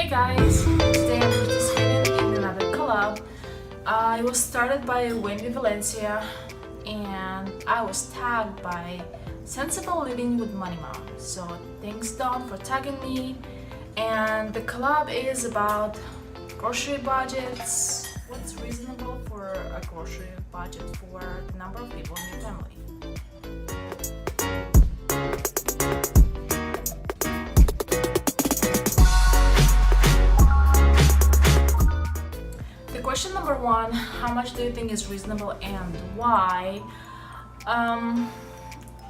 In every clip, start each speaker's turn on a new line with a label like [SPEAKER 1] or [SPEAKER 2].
[SPEAKER 1] Guys, today I'm participating in another collab. It was started by Wendy Valencia and I was tagged by Sensible Living with Money Mom. So thanks Dawn for tagging me, and the collab is about grocery budgets. What's reasonable for a grocery budget for the number of people in your family? Question number one, how much do you think is reasonable and why?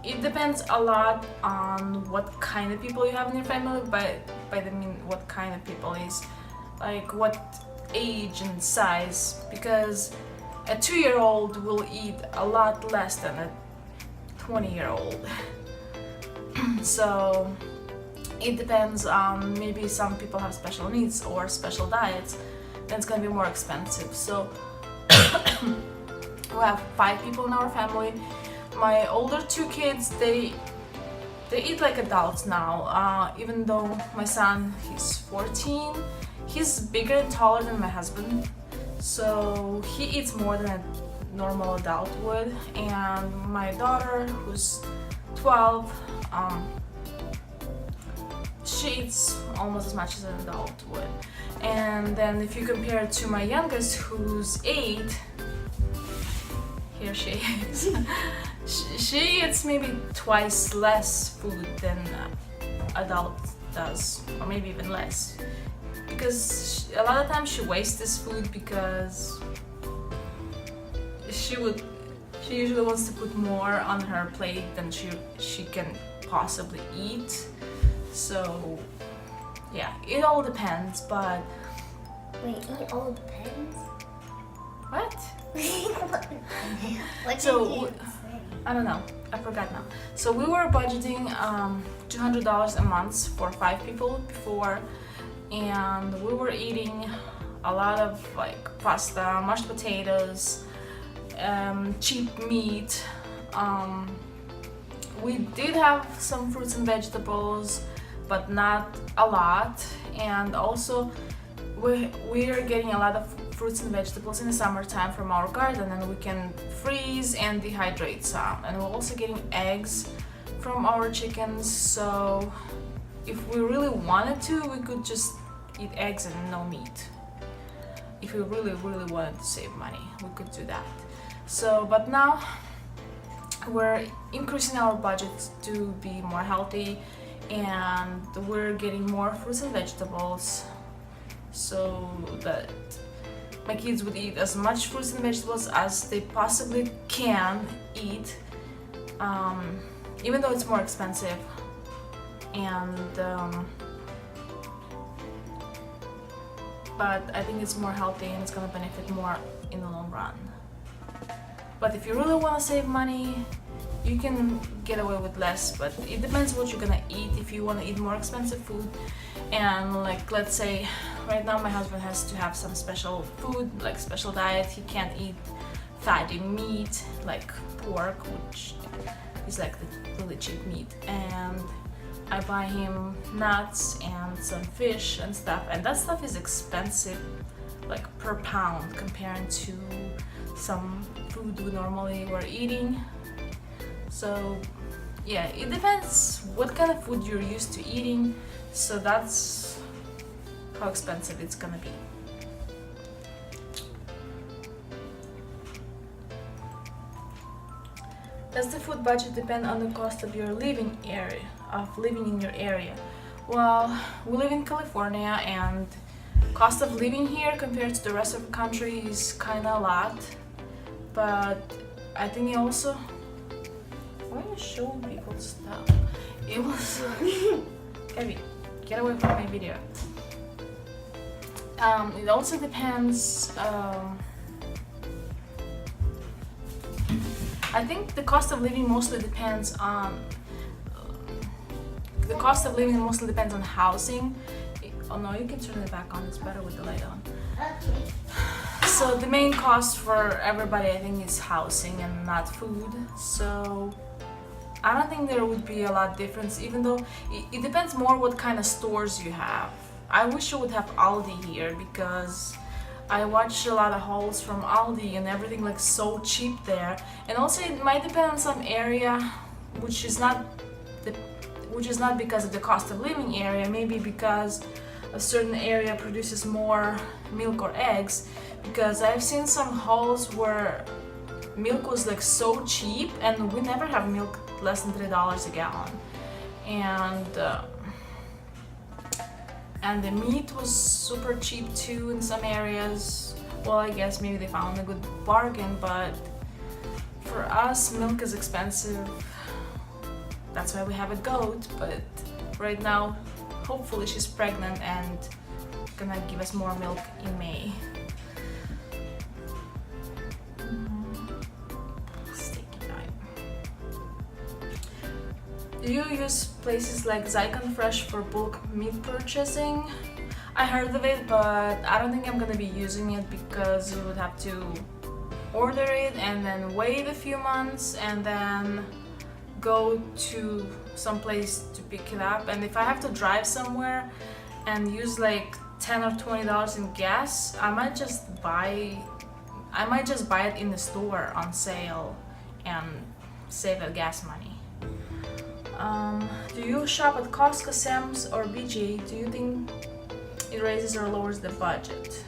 [SPEAKER 1] It depends a lot on what kind of people you have in your family. By the mean what kind of people is like what age and size, because a 2-year-old will eat a lot less than a 20-year-old. So it depends on, maybe some people have special needs or special diets, then it's gonna be more expensive. So we have 5 people in our family. My older 2 kids, they eat like adults now, even though my son, he's 14, he's bigger and taller than my husband, so he eats more than a normal adult would. And my daughter, who's 12, she eats almost as much as an adult would. And then if you compare it to my youngest, who's 8, here she is, she eats maybe twice less food than adult does, or maybe even less, because a lot of times she wastes this food because she usually wants to put more on her plate than she can possibly eat. So yeah, it all depends, but...
[SPEAKER 2] Wait, it all depends?
[SPEAKER 1] What?
[SPEAKER 2] What
[SPEAKER 1] so,
[SPEAKER 2] did you say?
[SPEAKER 1] I don't know, I forgot now. So we were budgeting $200 a month for 5 people before, and we were eating a lot of like pasta, mashed potatoes, cheap meat. We did have some fruits and vegetables, but not a lot. And also we are getting a lot of fruits and vegetables in the summertime from our garden, and we can freeze and dehydrate some. And we're also getting eggs from our chickens, so if we really wanted to, we could just eat eggs and no meat. If we really wanted to save money, we could do that. So but now we're increasing our budget to be more healthy, and we're getting more fruits and vegetables so that my kids would eat as much fruits and vegetables as they possibly can eat, even though it's more expensive. And but I think it's more healthy and it's gonna benefit more in the long run. But if you really want to save money, you can get away with less, but it depends what you're gonna eat. If you want to eat more expensive food, and like let's say right now my husband has to have some special food, like special diet, he can't eat fatty meat like pork, which is like the really cheap meat, and I buy him nuts and some fish and stuff, and that stuff is expensive like per pound compared to some food we normally were eating. So yeah, it depends what kind of food you're used to eating, so that's how expensive it's gonna be. Does the food budget depend on the cost of your living in your area? Well, we live in California, and cost of living here compared to the rest of the country is kind of a lot, but I think it also... Why are you showing people stuff? It was... Evie, get away from my video. It also depends... I think the cost of living mostly depends on... housing. Oh no, you can turn it back on, it's better with the light on.
[SPEAKER 2] Okay.
[SPEAKER 1] So the main cost for everybody, I think, is housing and not food. So I don't think there would be a lot of difference, even though it depends more what kind of stores you have. I wish I would have Aldi here, because I watch a lot of hauls from Aldi and everything like so cheap there. And also it might depend on some area, which is not because of the cost of living area, maybe because a certain area produces more milk or eggs, because I've seen some hauls where milk was like so cheap and we never have milk less than $3 a gallon, and the meat was super cheap too in some areas. Well, I guess maybe they found a good bargain, but for us milk is expensive. That's why we have a goat, but right now hopefully she's pregnant and gonna give us more milk in May. Steaky time. Do you use places like Zycon Fresh for bulk meat purchasing? I heard of it, but I don't think I'm gonna be using it, because you would have to order it and then wait a few months and then go to some place to pick it up. And if I have to drive somewhere and use like $10 or $20 in gas, I might just buy it in the store on sale and save that gas money. Do you shop at Costco, Sam's, or BJ? Do you think it raises or lowers the budget?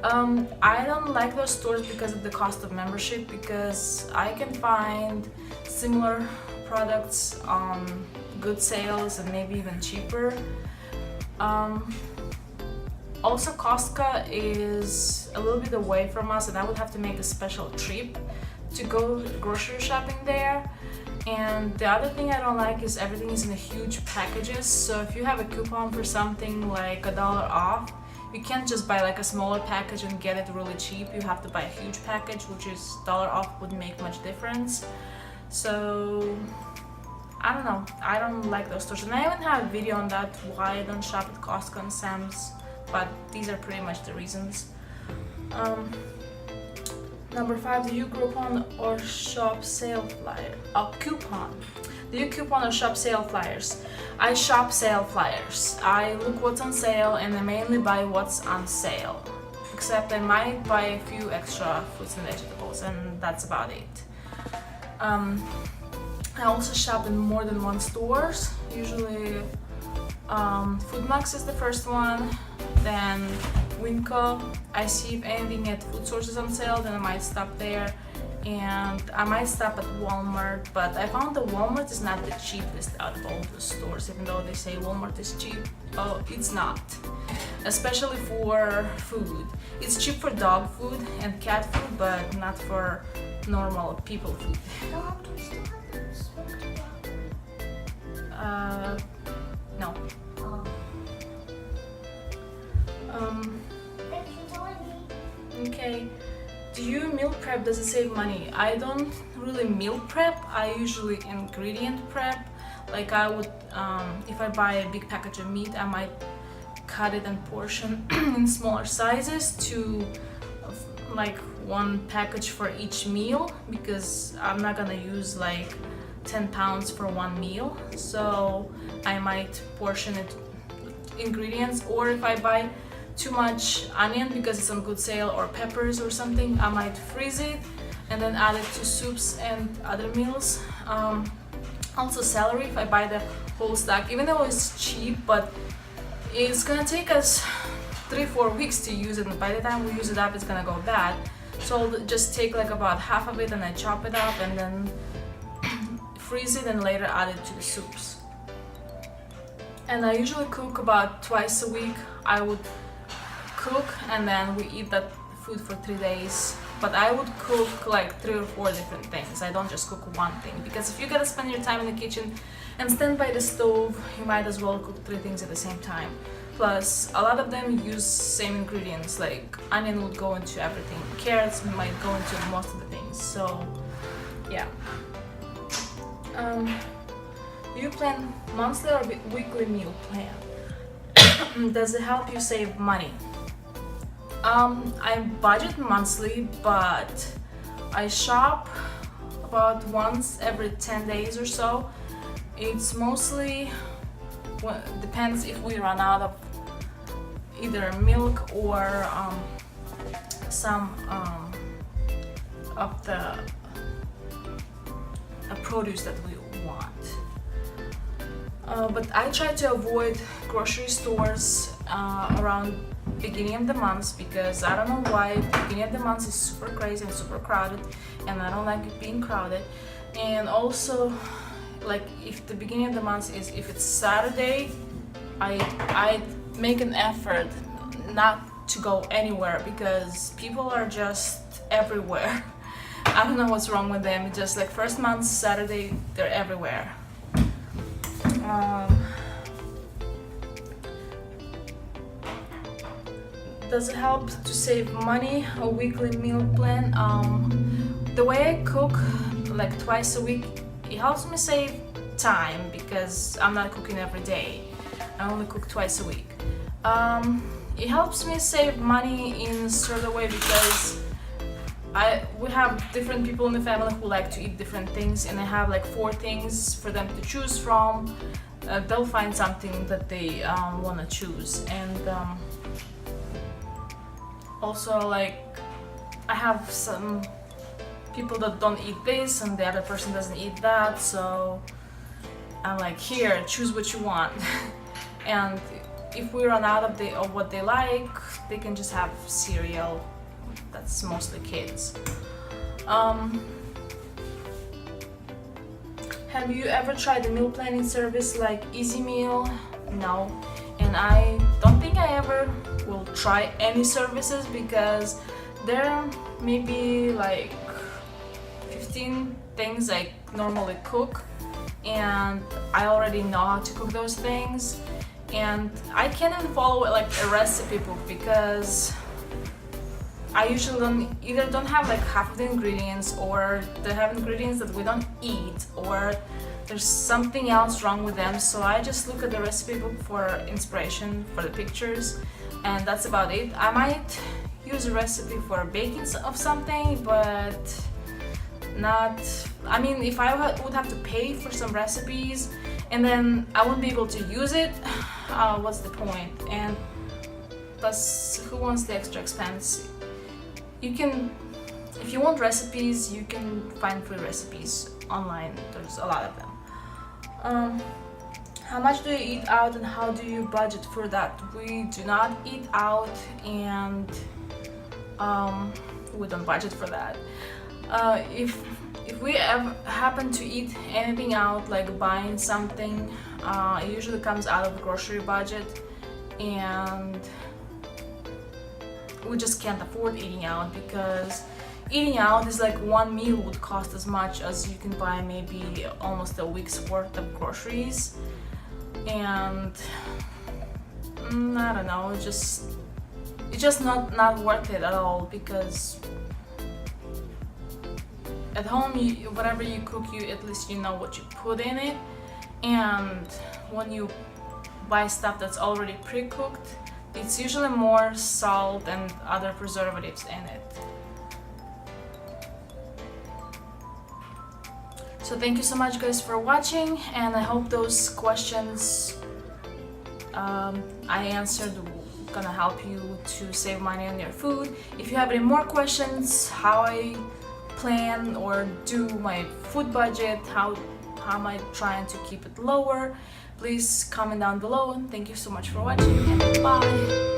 [SPEAKER 1] I don't like those stores because of the cost of membership, because I can find similar products on good sales and maybe even cheaper. Also, Costco is a little bit away from us and I would have to make a special trip to go grocery shopping there. And the other thing I don't like is everything is in huge packages. So if you have a coupon for something like $1 off, you can't just buy like a smaller package and get it really cheap. You have to buy a huge package, which is $1 off wouldn't make much difference. So I don't know, I don't like those stores. And I even have a video on that, why I don't shop at Costco and Sam's, but these are pretty much the reasons. Number 5, do you coupon or shop sale flyer? Coupon. Do you coupon or shop sale flyers? I shop sale flyers. I look what's on sale and I mainly buy what's on sale. Except I might buy a few extra fruits and vegetables, and that's about it. I also shop in more than one stores. Usually Foodmax is the first one, then Winco. I see if anything at Food Source is on sale, then I might stop there, and I might stop at Walmart, but I found that Walmart is not the cheapest out of all the stores, even though they say Walmart is cheap. Oh, it's not, especially for food. It's cheap for dog food and cat food, but not for normal people food.
[SPEAKER 2] Dog, do you still have the smoked dog?
[SPEAKER 1] No.
[SPEAKER 2] Oh. Thanks for telling me.
[SPEAKER 1] Okay. Do you meal prep? Does it save money? I don't really meal prep. I usually ingredient prep. Like I would, if I buy a big package of meat, I might cut it and portion in smaller sizes to like one package for each meal, because I'm not gonna use like 10 pounds for one meal. So I might portion it ingredients, or if I buy too much onion because it's on good sale, or peppers or something, I might freeze it and then add it to soups and other meals. Also celery, if I buy the whole stack, even though it's cheap, but it's gonna take us 3-4 weeks to use it, and by the time we use it up it's gonna go bad. So I'll just take like about half of it and I chop it up and then freeze it and later add it to the soups. And I usually cook about twice a week. I would cook and then we eat that food for 3 days. But I would cook like 3 or 4 different things. I don't just cook one thing, because if you gotta spend your time in the kitchen and stand by the stove, you might as well cook 3 things at the same time. Plus, a lot of them use same ingredients, like onion would go into everything, carrots might go into most of the things, so yeah. Do you plan monthly or weekly meal plan? Does it help you save money? I budget monthly, but I shop about once every 10 days or so. It's mostly, well, depends if we run out of either milk or some of the produce that we want. But I try to avoid grocery stores around beginning of the month because I don't know why beginning of the month is super crazy and super crowded, and I don't like it being crowded. And also, like, if the beginning of the month is, if it's Saturday, I make an effort not to go anywhere because people are just everywhere. I don't know what's wrong with them. It's just like first month Saturday, they're everywhere. Does it help to save money? A weekly meal plan? The way I cook like twice a week, it helps me save time because I'm not cooking every day. I only cook twice a week. It helps me save money in a certain way because we have different people in the family who like to eat different things, and I have like 4 things for them to choose from. They'll find something that they want to choose, and also like I have some people that don't eat this and the other person doesn't eat that, so I'm like, here, choose what you want. And if we run out of what they like, they can just have cereal. That's mostly kids. Have you ever tried a meal planning service like Easy Meal? No, and I don't think I ever will try any services because there may be like 15 things I normally cook, and I already know how to cook those things, and I can't even follow it like a recipe book because I usually don't have like half of the ingredients, or they have ingredients that we don't eat, or there's something else wrong with them. So I just look at the recipe book for inspiration for the pictures, and that's about it. I might use a recipe for baking of something, but not, I mean, if I would have to pay for some recipes and then I wouldn't be able to use it, what's the point? And plus, who wants the extra expense? You can, if you want recipes, you can find free recipes online. There's a lot of them. How much do you eat out and how do you budget for that? We do not eat out, and we don't budget for that. If we ever happen to eat anything out, like buying something, it usually comes out of the grocery budget, and we just can't afford eating out because eating out is like one meal would cost as much as you can buy maybe almost a week's worth of groceries, and I don't know, it's just not worth it at all because at home, whatever you cook, at least you know what you put in it, and when you buy stuff that's already pre-cooked, it's usually more salt and other preservatives in it. So thank you so much guys for watching, and I hope those questions I answered gonna help you to save money on your food. If you have any more questions, how I plan or do my food budget, how am I trying to keep it lower, please comment down below. Thank you so much for watching, and bye!